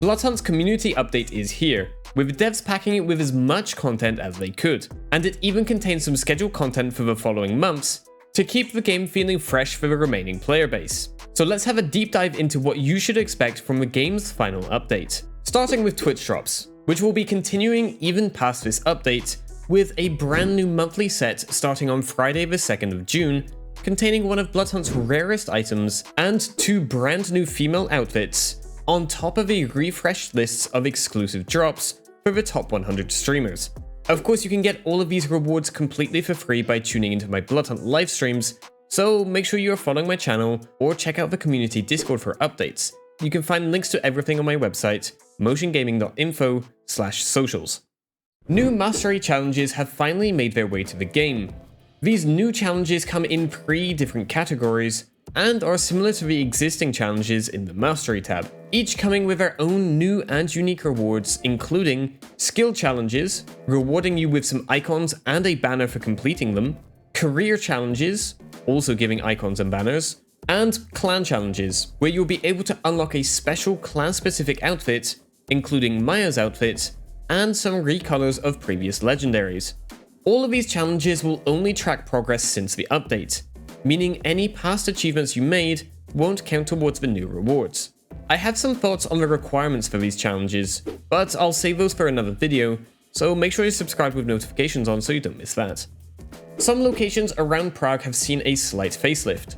Bloodhunt's community update is here, with devs packing it with as much content as they could, and it even contains some scheduled content for the following months to keep the game feeling fresh for the remaining player base. So let's have a deep dive into what you should expect from the game's final update. Starting with Twitch drops, which will be continuing even past this update, with a brand new monthly set starting on Friday the 2nd of June, containing one of Bloodhunt's rarest items and 2 brand new female outfits, on top of a refreshed list of exclusive drops for the top 100 streamers. Of course, you can get all of these rewards completely for free by tuning into my Bloodhunt live streams, so make sure you are following my channel or check out the community Discord for updates. You can find links to everything on my website, motiongaming.info/socials. New Mastery challenges have finally made their way to the game. These new challenges come in 3 different categories, and are similar to the existing challenges in the Mastery tab, each coming with their own new and unique rewards, including skill challenges, rewarding you with some icons and a banner for completing them, career challenges, also giving icons and banners, and clan challenges, where you'll be able to unlock a special clan-specific outfit, including Maya's outfit, and some recolors of previous legendaries. All of these challenges will only track progress since the update, meaning any past achievements you made won't count towards the new rewards. I have some thoughts on the requirements for these challenges, but I'll save those for another video, so make sure you subscribe with notifications on so you don't miss that. Some locations around Prague have seen a slight facelift.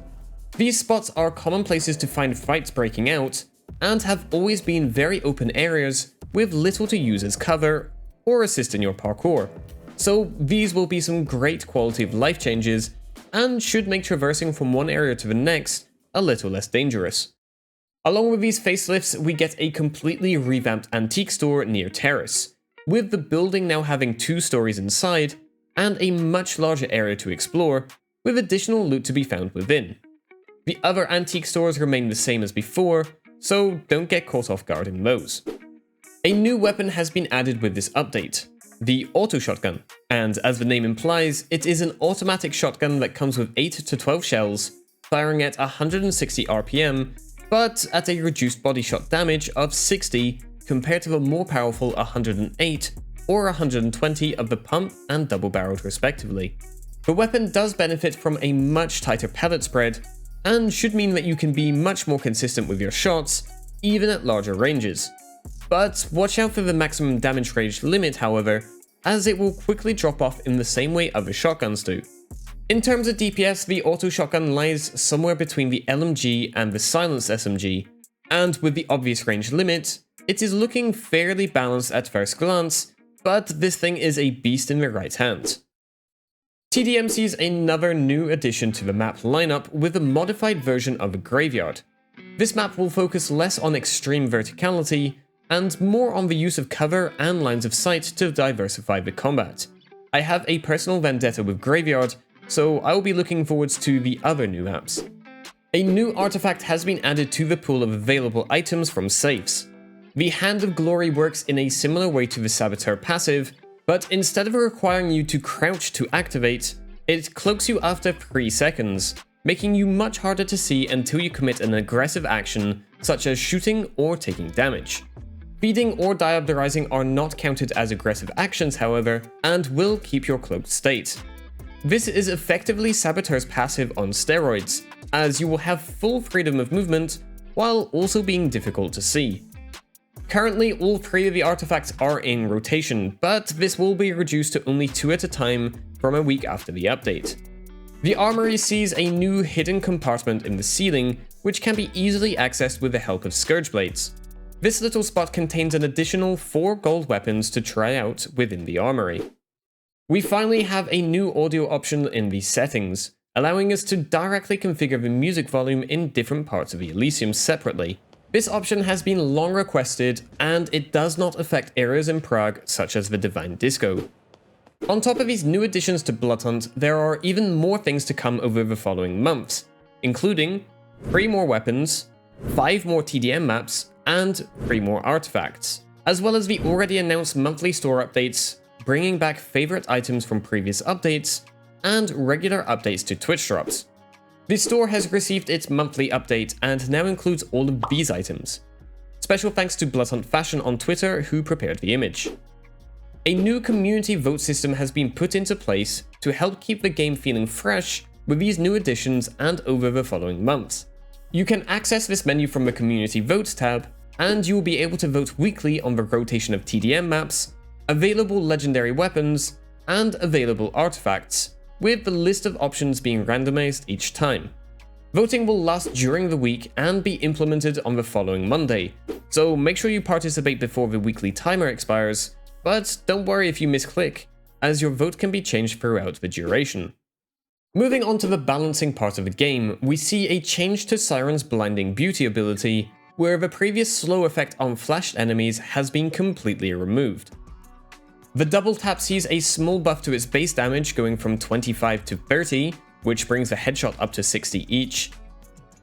These spots are common places to find fights breaking out, and have always been very open areas with little to use as cover or assist in your parkour. So these will be some great quality of life changes and should make traversing from one area to the next a little less dangerous. Along with these facelifts, we get a completely revamped antique store near Terrace, with the building now having 2 stories inside and a much larger area to explore, with additional loot to be found within. The other antique stores remain the same as before, so don't get caught off guard in those. A new weapon has been added with this update, the auto shotgun, and as the name implies, it is an automatic shotgun that comes with 8 to 12 shells, firing at 160 RPM, but at a reduced body shot damage of 60 compared to the more powerful 108 or 120 of the pump and double-barreled respectively. The weapon does benefit from a much tighter pellet spread, and should mean that you can be much more consistent with your shots, even at larger ranges. But watch out for the maximum damage range limit, however, as it will quickly drop off in the same way other shotguns do. In terms of DPS, the auto shotgun lies somewhere between the LMG and the silenced SMG, and with the obvious range limit, it is looking fairly balanced at first glance, but this thing is a beast in the right hand. TDM sees another new addition to the map lineup with a modified version of the Graveyard. This map will focus less on extreme verticality, and more on the use of cover and lines of sight to diversify the combat. I have a personal vendetta with Graveyard, so I will be looking forwards to the other new maps. A new artifact has been added to the pool of available items from safes. The Hand of Glory works in a similar way to the Saboteur passive, but instead of requiring you to crouch to activate, it cloaks you after 3 seconds, making you much harder to see until you commit an aggressive action, such as shooting or taking damage. Feeding or diablerizing are not counted as aggressive actions, however, and will keep your cloaked state. This is effectively Saboteur's passive on steroids, as you will have full freedom of movement, while also being difficult to see. Currently, all 3 of the artifacts are in rotation, but this will be reduced to only 2 at a time from a week after the update. The armory sees a new hidden compartment in the ceiling, which can be easily accessed with the help of Scourge Blades. This little spot contains an additional 4 gold weapons to try out within the armory. We finally have a new audio option in the settings, allowing us to directly configure the music volume in different parts of the Elysium separately. This option has been long requested, and it does not affect areas in Prague such as the Divine Disco. On top of these new additions to Bloodhunt, there are even more things to come over the following months, including 3 more weapons, 5 more TDM maps, and 3 more artifacts, as well as the already announced monthly store updates, bringing back favorite items from previous updates, and regular updates to Twitch drops. The store has received its monthly update and now includes all of these items. Special thanks to Bloodhunt Fashion on Twitter who prepared the image. A new community vote system has been put into place to help keep the game feeling fresh with these new additions and over the following months. You can access this menu from the Community Votes tab, and you will be able to vote weekly on the rotation of TDM maps, available legendary weapons, and available artifacts, with the list of options being randomized each time. Voting will last during the week and be implemented on the following Monday, so make sure you participate before the weekly timer expires, but don't worry if you misclick, as your vote can be changed throughout the duration. Moving on to the balancing part of the game, we see a change to Siren's Blinding Beauty ability, where the previous slow effect on flashed enemies has been completely removed. The double tap sees a small buff to its base damage going from 25 to 30, which brings the headshot up to 60 each.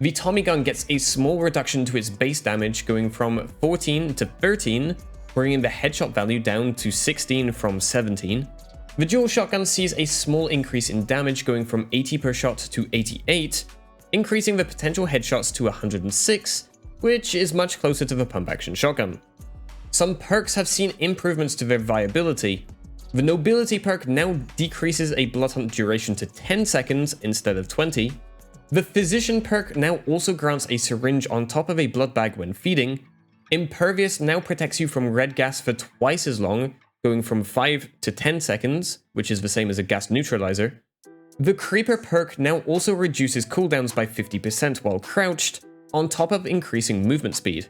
The Tommy gun gets a small reduction to its base damage going from 14 to 13, bringing the headshot value down to 16 from 17. The dual shotgun sees a small increase in damage going from 80 per shot to 88, increasing the potential headshots to 106, which is much closer to the pump-action shotgun. Some perks have seen improvements to their viability. The Nobility perk now decreases a Bloodhunt duration to 10 seconds instead of 20. The Physician perk now also grants a syringe on top of a blood bag when feeding. Impervious now protects you from red gas for twice as long, going from 5 to 10 seconds, which is the same as a gas neutralizer. The Creeper perk now also reduces cooldowns by 50% while crouched, on top of increasing movement speed.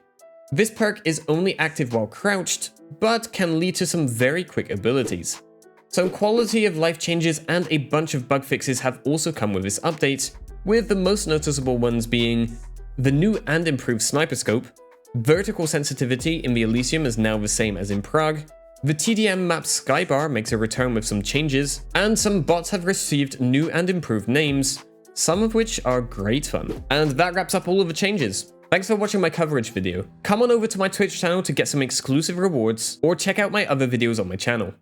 This perk is only active while crouched, but can lead to some very quick abilities. Some quality of life changes and a bunch of bug fixes have also come with this update, with the most noticeable ones being the new and improved sniper scope, vertical sensitivity in the Elysium is now the same as in Prague, the TDM map Skybar makes a return with some changes, and some bots have received new and improved names, some of which are great fun. And that wraps up all of the changes. Thanks for watching my coverage video. Come on over to my Twitch channel to get some exclusive rewards, or check out my other videos on my channel.